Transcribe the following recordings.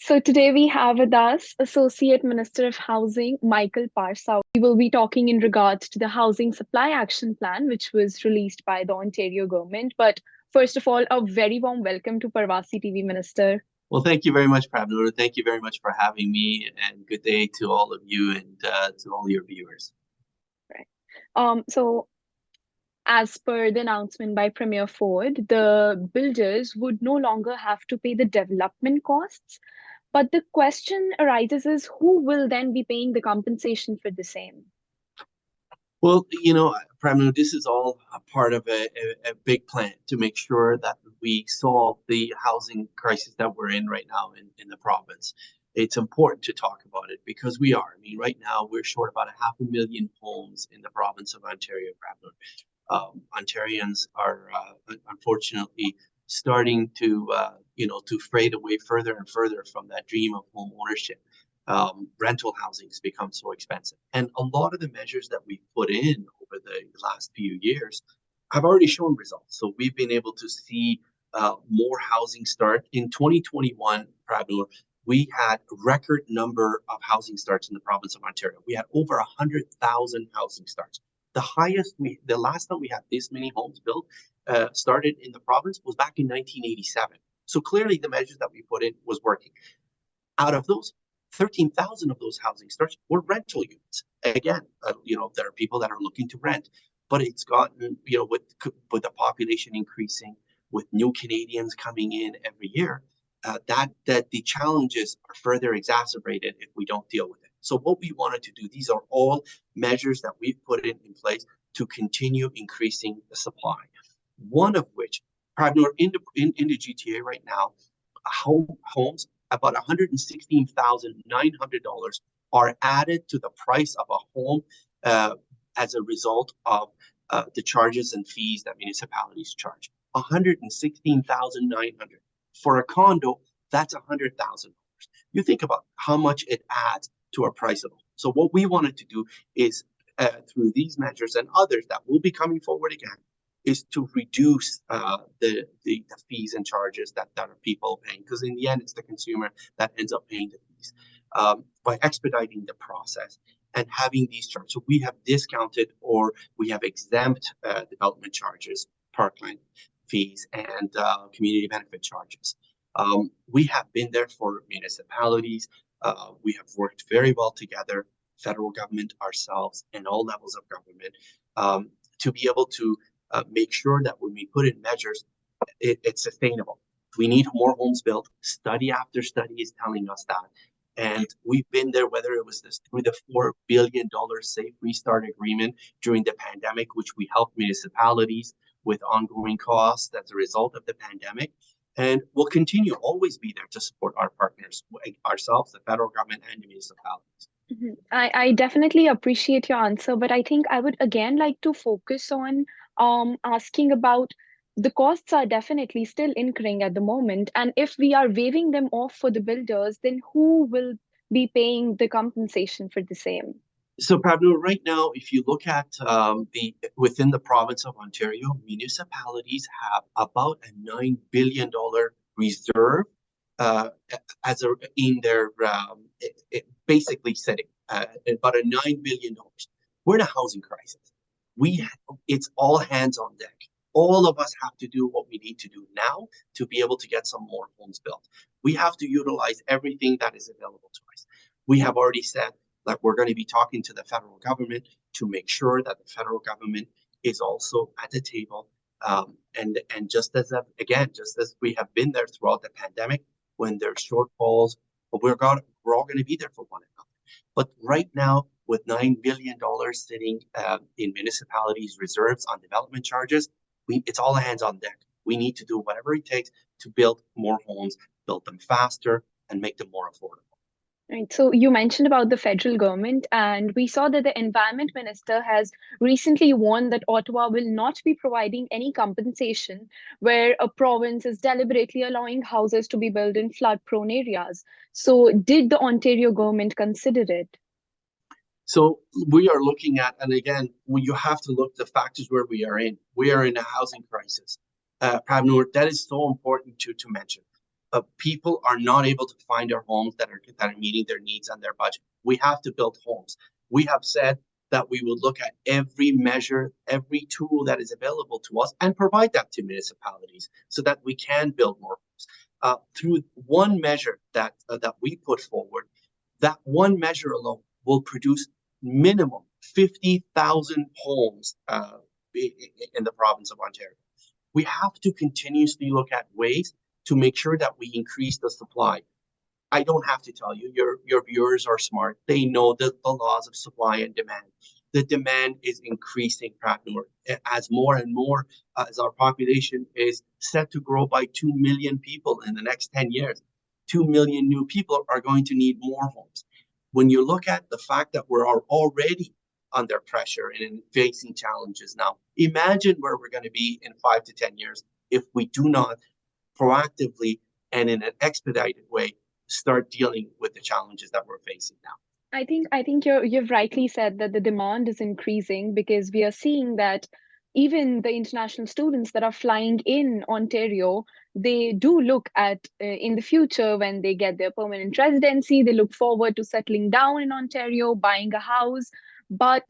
So today we have with us Associate Minister of Housing, Michael Parsa. We will be talking in regards to the Housing Supply Action Plan, which was released by the Ontario government. But first of all, a very warm welcome to Parvasi TV Minister. Well, thank you very much, Prabhu. Thank you very much for having me, and good day to all of you and to all your viewers. Right. So as per the announcement by Premier Ford, the builders would no longer have to pay the development costs. But the question arises is who will then be paying the compensation for the same? Well, Prabhu, this is all a part of a big plan to make sure that we solve the housing crisis that we're in right now in the province. It's important to talk about it because we are. I mean, right now we're short about 500,000 homes in the province of Ontario, Prabhu. Ontarians are unfortunately starting to fade away further and further from that dream of home ownership. Rental housing has become so expensive, and a lot of the measures that we've put in over the last few years have already shown results. So we've been able to see more housing start in 2021. Prabhu, we had a record number of housing starts in the province of Ontario. We had over 100,000 housing starts. The last time we had this many homes built, started in the province was back in 1987. So clearly the measures that we put in was working. Out of those, 13,000 of those housing starts were rental units. Again, there are people that are looking to rent, but it's gotten, with the population increasing, with new Canadians coming in every year, that the challenges are further exacerbated if we don't deal with it. So what we wanted to do, these are all measures that we've put in place to continue increasing the supply. One of which, probably in the GTA right now, homes about $116,900 are added to the price of a home as a result of the charges and fees that municipalities charge. $116,900 for a condo, that's $100,000. You think about how much it adds to our price of home. So what we wanted to do is, through these measures and others that will be coming forward again, is to reduce the fees and charges that are people paying, because in the end it's the consumer that ends up paying the fees, by expediting the process and having these charges. So we have discounted or we have exempt development charges, parkland fees, and community benefit charges. We have been there for municipalities. We have worked very well together, federal government, ourselves, and all levels of government, to be able to make sure that when we put in measures, it's sustainable. We need more homes built. Study after study is telling us that. And we've been there, whether it was through the $4 billion Safe Restart Agreement during the pandemic, which we helped municipalities with ongoing costs as a result of the pandemic. And we'll continue always be there to support our partners, ourselves, the federal government, and the municipalities. Mm-hmm. I definitely appreciate your answer, but I think I would again like to focus on asking about the costs are definitely still incurring at the moment. And if we are waiving them off for the builders, then who will be paying the compensation for the same? So, Pablo, right now, if you look at within the province of Ontario, municipalities have about a $9 billion reserve in their basically sitting about a $9 billion. We're in a housing crisis. It's all hands on deck. All of us have to do what we need to do now to be able to get some more homes built. We have to utilize everything that is available to us. We have already said that we're going to be talking to the federal government to make sure that the federal government is also at the table. And just as we have been there throughout the pandemic, when there's shortfalls, we're all going to be there for one another. But right now, with $9 billion sitting in municipalities' reserves on development charges, it's all hands on deck. We need to do whatever it takes to build more homes, build them faster, and make them more affordable. Right. So you mentioned about the federal government, and we saw that the environment minister has recently warned that Ottawa will not be providing any compensation where a province is deliberately allowing houses to be built in flood-prone areas. So did the Ontario government consider it? So we are looking at, and again, you have to look at the factors where we are in. We are in a housing crisis. Pravnur, that is so important to mention. people are not able to find their homes that are meeting their needs and their budget. We have to build homes. We have said that we will look at every measure, every tool that is available to us and provide that to municipalities so that we can build more homes. Through one measure that we put forward, that one measure alone will produce minimum 50,000 homes in the province of Ontario. We have to continuously look at ways to make sure that we increase the supply. I don't have to tell you, your viewers are smart. They know the laws of supply and demand. The demand is increasing, Pratnur, as more and more, as our population is set to grow by 2 million people in the next 10 years. 2 million new people are going to need more homes. When you look at the fact that we're already under pressure and facing challenges now, imagine where we're going to be in 5 to 10 years if we do not proactively and in an expedited way start dealing with the challenges that we're facing now. I think you've rightly said that the demand is increasing because we are seeing that even the international students that are flying in Ontario, they do look at in the future when they get their permanent residency, they look forward to settling down in Ontario, buying a house. But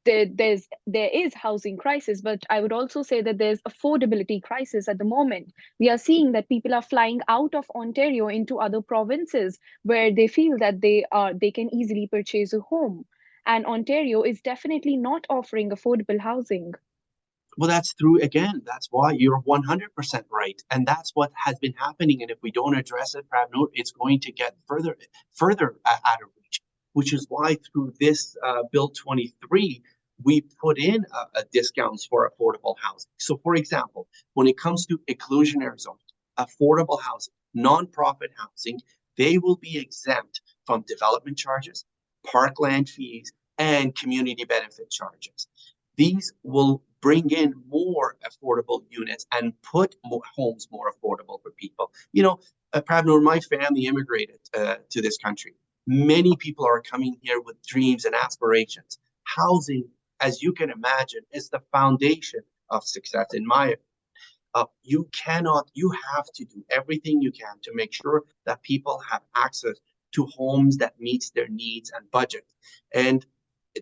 there is housing crisis, but I would also say that there's affordability crisis at the moment. We are seeing that people are flying out of Ontario into other provinces where they feel that they can easily purchase a home, and Ontario is definitely not offering affordable housing. Well, that's true again. That's why you're 100% right. And that's what has been happening. And if we don't address it, Pratnur, it's going to get further out of reach, which is why through this Bill 23, we put in discounts for affordable housing. So, for example, when it comes to exclusionary zones, affordable housing, nonprofit housing, they will be exempt from development charges, parkland fees, and community benefit charges. These will bring in more affordable units and put homes more affordable for people. You know, Prabnur, my family immigrated to this country. Many people are coming here with dreams and aspirations. Housing, as you can imagine, is the foundation of success in my opinion. You have to do everything you can to make sure that people have access to homes that meets their needs and budget. And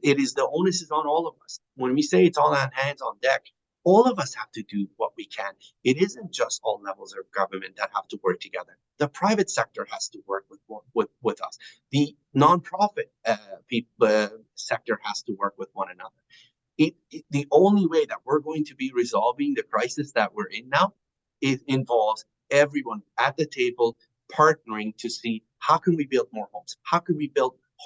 the onus is on all of us. When we say it's all on hands on deck, all of us have to do what we can. It isn't just all levels of government that have to work together. The private sector has to work with us. The nonprofit sector has to work with one another. The only way that we're going to be resolving the crisis that we're in now, it involves everyone at the table partnering to see how can we build more homes? How can we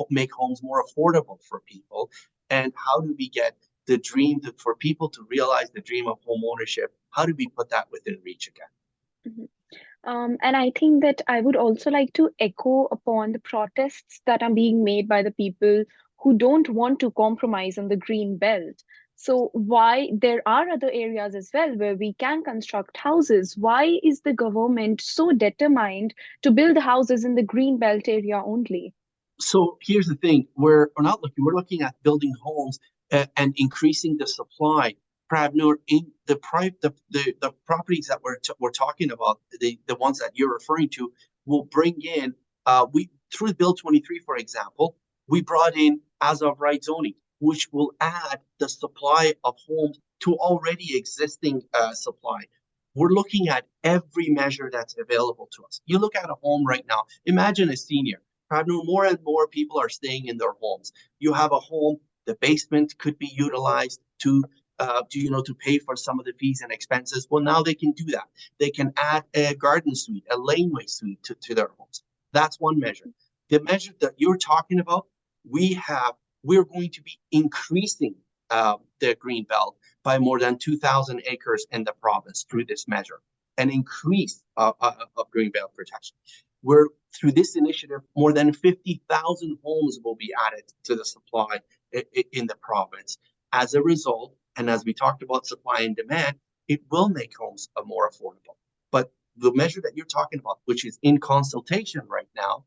make homes more affordable for people? And how do we get the dream for people to realize the dream of home ownership? How do we put that within reach again? Mhm. And I think that I would also like to echo upon the protests that are being made by the people who don't want to compromise on the green belt. So, why there are other areas as well where we can construct houses? Why is the government so determined to build houses in the green belt area only? So here's the thing: we're looking at building homes and increasing the supply. Prabnur, in the properties that we're talking about, the ones that you're referring to, will bring in we through Bill 23, for example, we brought in as of right zoning, which will add the supply of homes to already existing supply. We're looking at every measure that's available to us. You look at a home right now. Imagine a senior. Prabhu, more and more people are staying in their homes. You have a home, the basement could be utilized to pay for some of the fees and expenses. Well, now they can do that. They can add a garden suite, a laneway suite to their homes. That's one measure. The measure that you're talking about, we're going to be increasing the green belt by more than 2,000 acres in the province through this measure, an increase of green belt protection. Through this initiative, more than 50,000 homes will be added to the supply in the province. As a result, and as we talked about supply and demand, it will make homes more affordable. But the measure that you're talking about, which is in consultation right now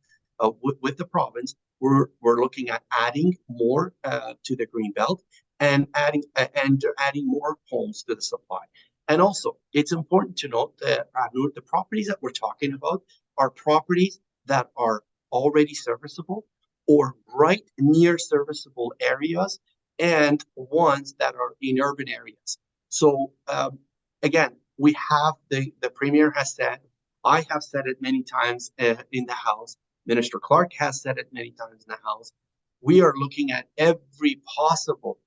with the province, we're looking at adding more to the green belt and adding more homes to the supply. And also, it's important to note that the properties that we're talking about, are properties that are already serviceable or right near serviceable areas and ones that are in urban areas. So again, we have the Premier has said, I have said it many times in the House, Minister Clark has said it many times in the House. We are looking at every possible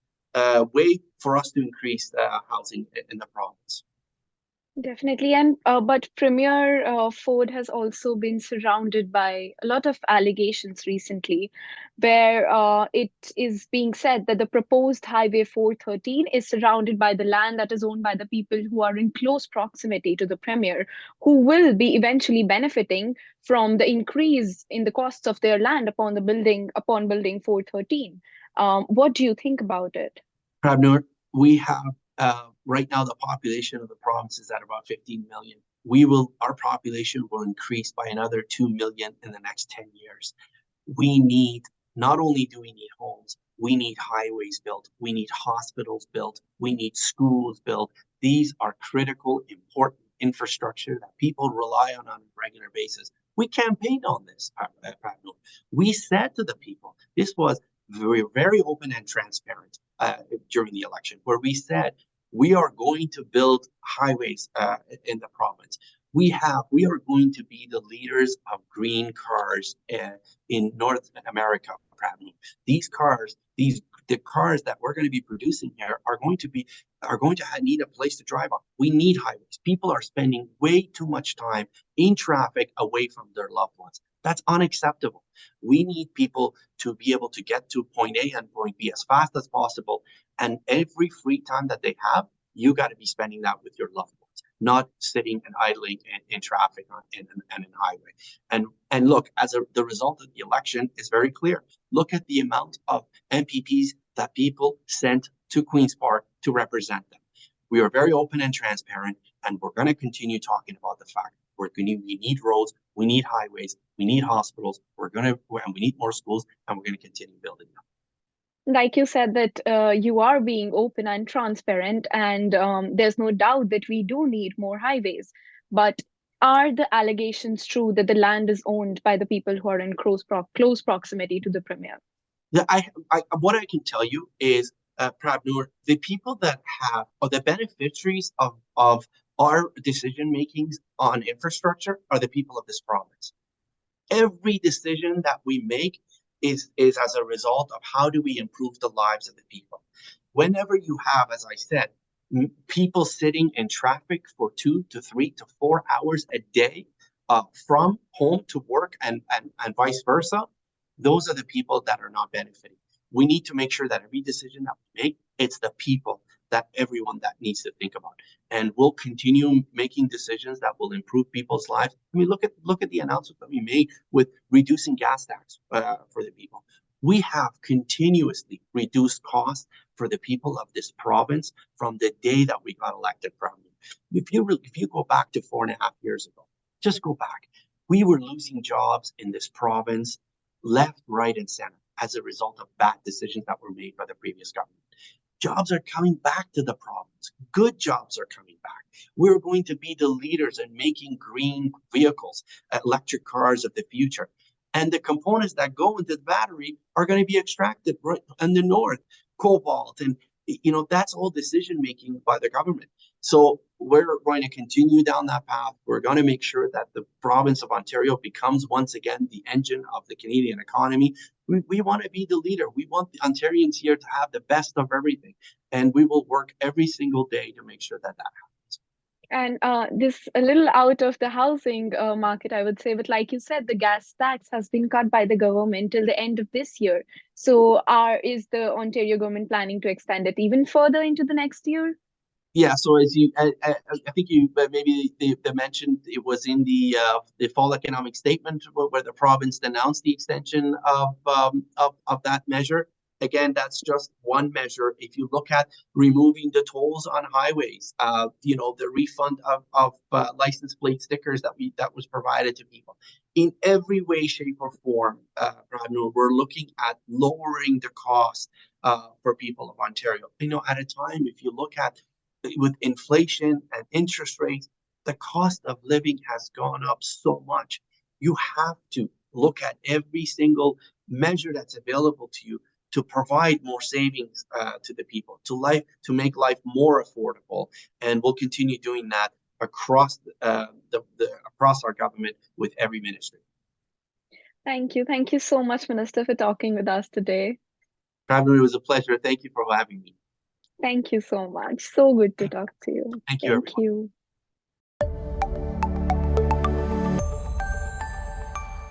way for us to increase housing in the province. Definitely, and but Premier Ford has also been surrounded by a lot of allegations recently, where it is being said that the proposed Highway 413 is surrounded by the land that is owned by the people who are in close proximity to the Premier, who will be eventually benefiting from the increase in the costs of their land upon building 413. What do you think about it? Prabnur, we have right now the population of the province is at about 15 million. Our population will increase by another 2 million in the next 10 years. We need, not only do we need homes, we need highways built, we need hospitals built, we need schools built. These are critical, important infrastructure that people rely on a regular basis. We campaigned on this, Prabnur. We said to the people, this was very, very open and transparent during the election, where we said we are going to build highways in the province. We are going to be the leaders of green cars in North America. These cars, the cars that we're going to be producing here are going to need a place to drive on. We need highways. People are spending way too much time in traffic away from their loved ones. That's unacceptable. We need people to be able to get to point A and point B as fast as possible. And every free time that they have, you got to be spending that with your loved ones, not sitting and idling in traffic and in highway. And look, the result of the election is very clear. Look at the amount of MPPs that people sent to Queen's Park to represent them. We are very open and transparent, and we're going to continue talking about the fact we need roads, we need highways, we need hospitals, and we need more schools, and we're going to continue building them. Like you said, that you are being open and transparent, and there's no doubt that we do need more highways. But are the allegations true that the land is owned by the people who are in close proximity to the Premier? Yeah, what I can tell you is, Prabnur, the people that have, or the beneficiaries of our decision makings on infrastructure are the people of this province. Every decision that we make is as a result of how do we improve the lives of the people. Whenever you have, as I said, people sitting in traffic for 2 to 3 to 4 hours a day from home to work and vice versa, those are the people that are not benefiting. We need to make sure that every decision that we make, it's the people that everyone that needs to think about. And we'll continue making decisions that will improve people's lives. I mean, look at the announcement that we made with reducing gas tax for the people. We have continuously reduced costs for the people of this province from the day that we got elected from you. If you go back to 4.5 years ago, just go back, we were losing jobs in this province left, right, and center as a result of bad decisions that were made by the previous government. Jobs are coming back to the province. Good jobs are coming back. We're going to be the leaders in making green vehicles, electric cars of the future. And the components that go into the battery are going to be extracted right in the north, cobalt, and that's all decision making by the government. So we're going to continue down that path. We're going to make sure that the province of Ontario becomes once again the engine of the Canadian economy. We want to be the leader. We want the Ontarians here to have the best of everything. And we will work every single day to make sure that happens. And this a little out of the housing market, I would say, but like you said, the gas tax has been cut by the government till the end of this year. So is the Ontario government planning to extend it even further into the next year? Yeah, so as I think you maybe they mentioned, it was in the fall economic statement where the province announced the extension of that measure. Again, that's just one measure. If you look at removing the tolls on highways, the refund of license plate stickers that was provided to people, in every way, shape, or form, we're looking at lowering the cost for people of Ontario. At a time, if you look at with inflation and interest rates, the cost of living has gone up so much. You have to look at every single measure that's available to you to provide more savings to the people, to make life more affordable, and we'll continue doing that across across our government with every ministry. Thank you. Thank you so much, Minister, for talking with us today. Praveen, it was a pleasure. Thank you for having me. Thank you so much. So good to talk to you. Thank you, Thank everyone. you.